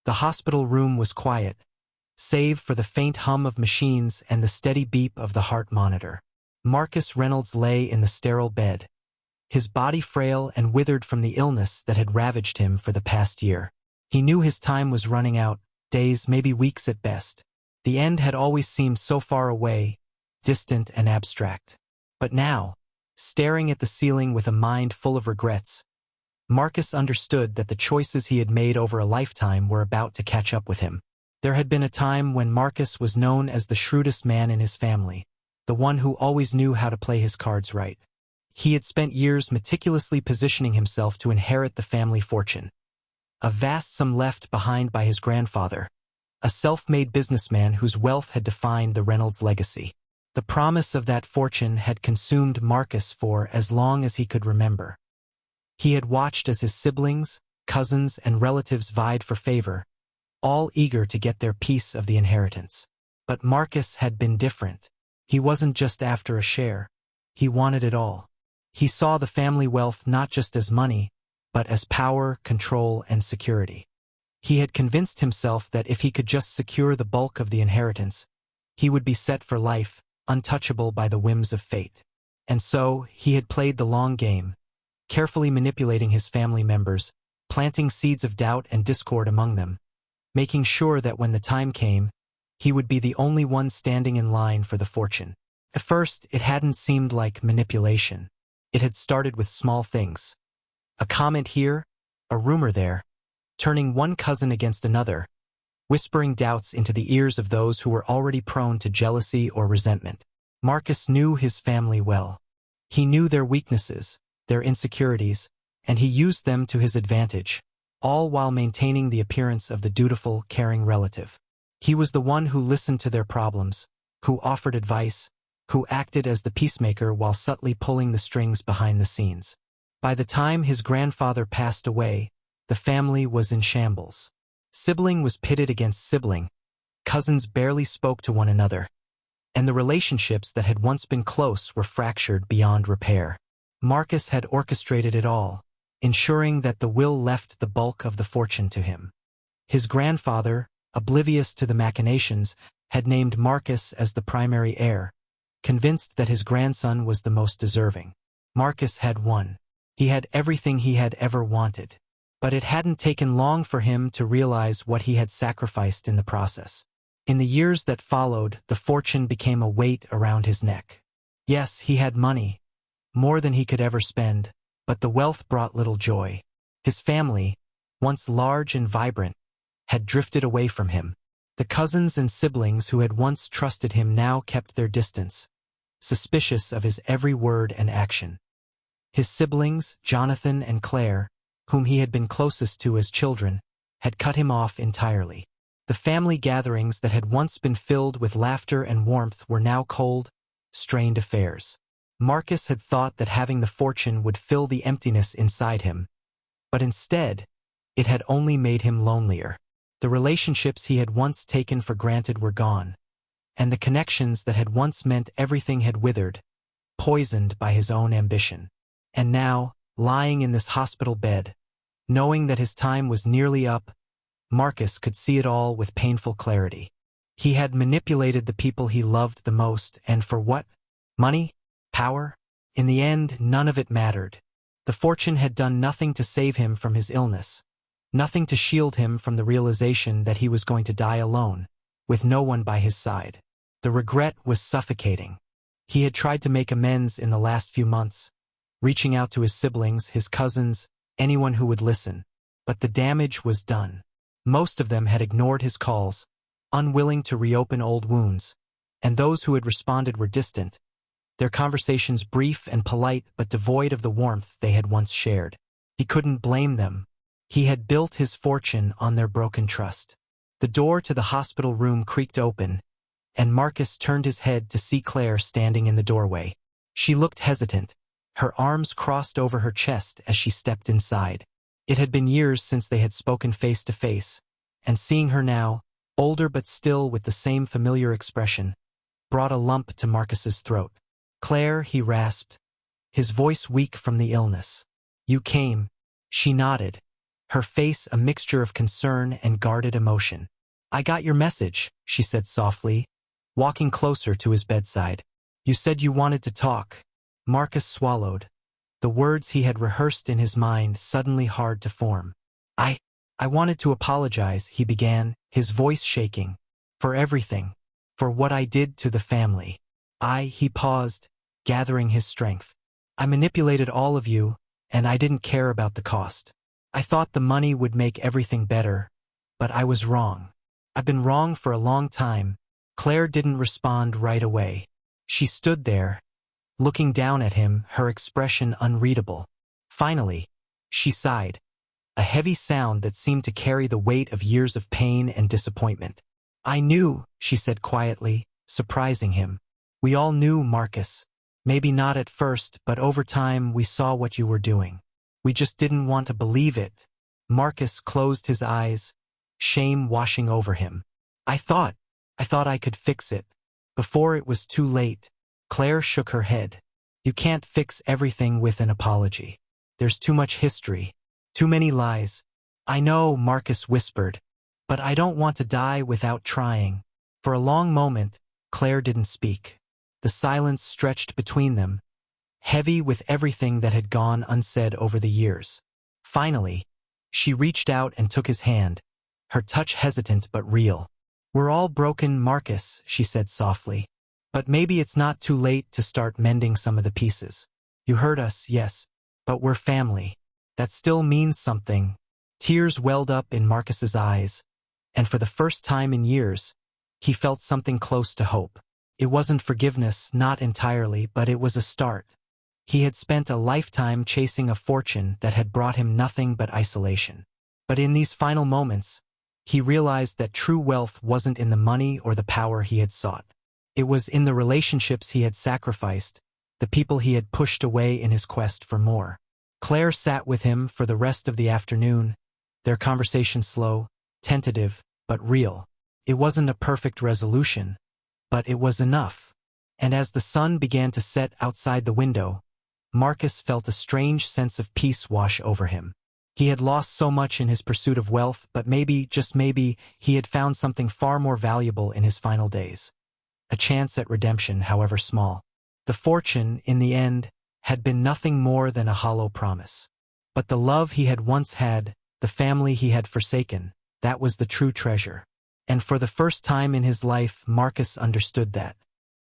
The hospital room was quiet, save for the faint hum of machines and the steady beep of the heart monitor. Marcus Reynolds lay in the sterile bed, his body frail and withered from the illness that had ravaged him for the past year. He knew his time was running out, days, maybe weeks at best. The end had always seemed so far away, distant and abstract. But now, staring at the ceiling with a mind full of regrets, Marcus understood that the choices he had made over a lifetime were about to catch up with him. There had been a time when Marcus was known as the shrewdest man in his family, the one who always knew how to play his cards right. He had spent years meticulously positioning himself to inherit the family fortune, a vast sum left behind by his grandfather, a self-made businessman whose wealth had defined the Reynolds legacy. The promise of that fortune had consumed Marcus for as long as he could remember. He had watched as his siblings, cousins, and relatives vied for favor, all eager to get their piece of the inheritance. But Marcus had been different. He wasn't just after a share. He wanted it all. He saw the family wealth not just as money, but as power, control, and security. He had convinced himself that if he could just secure the bulk of the inheritance, he would be set for life, untouchable by the whims of fate. And so, he had played the long game, carefully manipulating his family members, planting seeds of doubt and discord among them, making sure that when the time came, he would be the only one standing in line for the fortune. At first, it hadn't seemed like manipulation. It had started with small things. A comment here, a rumor there, turning one cousin against another, whispering doubts into the ears of those who were already prone to jealousy or resentment. Marcus knew his family well. He knew their weaknesses, their insecurities, and he used them to his advantage, all while maintaining the appearance of the dutiful, caring relative. He was the one who listened to their problems, who offered advice, who acted as the peacemaker while subtly pulling the strings behind the scenes. By the time his grandfather passed away, the family was in shambles. Sibling was pitted against sibling, cousins barely spoke to one another, and the relationships that had once been close were fractured beyond repair. Marcus had orchestrated it all, ensuring that the will left the bulk of the fortune to him. His grandfather, oblivious to the machinations, had named Marcus as the primary heir, convinced that his grandson was the most deserving. Marcus had won. He had everything he had ever wanted. But it hadn't taken long for him to realize what he had sacrificed in the process. In the years that followed, the fortune became a weight around his neck. Yes, he had money, more than he could ever spend, but the wealth brought little joy. His family, once large and vibrant, had drifted away from him. The cousins and siblings who had once trusted him now kept their distance, suspicious of his every word and action. His siblings, Jonathan and Claire, whom he had been closest to as children, had cut him off entirely. The family gatherings that had once been filled with laughter and warmth were now cold, strained affairs. Marcus had thought that having the fortune would fill the emptiness inside him, but instead, it had only made him lonelier. The relationships he had once taken for granted were gone, and the connections that had once meant everything had withered, poisoned by his own ambition. And now, lying in this hospital bed, knowing that his time was nearly up, Marcus could see it all with painful clarity. He had manipulated the people he loved the most, and for what? Money? Power? In the end, none of it mattered. The fortune had done nothing to save him from his illness, nothing to shield him from the realization that he was going to die alone, with no one by his side. The regret was suffocating. He had tried to make amends in the last few months, reaching out to his siblings, his cousins, anyone who would listen. But the damage was done. Most of them had ignored his calls, unwilling to reopen old wounds, and those who had responded were distant, their conversations brief and polite but devoid of the warmth they had once shared. He couldn't blame them. He had built his fortune on their broken trust. The door to the hospital room creaked open, and Marcus turned his head to see Claire standing in the doorway. She looked hesitant, her arms crossed over her chest as she stepped inside. It had been years since they had spoken face to face, and seeing her now, older but still with the same familiar expression, brought a lump to Marcus's throat. "Claire," he rasped, his voice weak from the illness. "You came." She nodded, her face a mixture of concern and guarded emotion. "I got your message," she said softly, walking closer to his bedside. "You said you wanted to talk." Marcus swallowed, the words he had rehearsed in his mind suddenly hard to form. I wanted to apologize," he began, his voice shaking. "For everything. For what I did to the family. He paused, gathering his strength. "I manipulated all of you, and I didn't care about the cost. I thought the money would make everything better, but I was wrong. I've been wrong for a long time." Claire didn't respond right away. She stood there, looking down at him, her expression unreadable. Finally, she sighed, a heavy sound that seemed to carry the weight of years of pain and disappointment. "I knew," she said quietly, surprising him. "We all knew, Marcus. Maybe not at first, but over time we saw what you were doing. We just didn't want to believe it." Marcus closed his eyes, shame washing over him. I thought I could fix it. Before it was too late." Claire shook her head. "You can't fix everything with an apology. There's too much history. Too many lies." "I know," Marcus whispered, "but I don't want to die without trying." For a long moment, Claire didn't speak. The silence stretched between them, heavy with everything that had gone unsaid over the years. Finally, she reached out and took his hand, her touch hesitant but real. "We're all broken, Marcus," she said softly. "But maybe it's not too late to start mending some of the pieces. You hurt us, yes, but we're family. That still means something." Tears welled up in Marcus's eyes, and for the first time in years, he felt something close to hope. It wasn't forgiveness, not entirely, but it was a start. He had spent a lifetime chasing a fortune that had brought him nothing but isolation. But in these final moments, he realized that true wealth wasn't in the money or the power he had sought. It was in the relationships he had sacrificed, the people he had pushed away in his quest for more. Claire sat with him for the rest of the afternoon, their conversation slow, tentative, but real. It wasn't a perfect resolution, but it was enough. And as the sun began to set outside the window, Marcus felt a strange sense of peace wash over him. He had lost so much in his pursuit of wealth, but maybe, just maybe, he had found something far more valuable in his final days. A chance at redemption, however small. The fortune, in the end, had been nothing more than a hollow promise. But the love he had once had, the family he had forsaken, that was the true treasure. And for the first time in his life, Marcus understood that.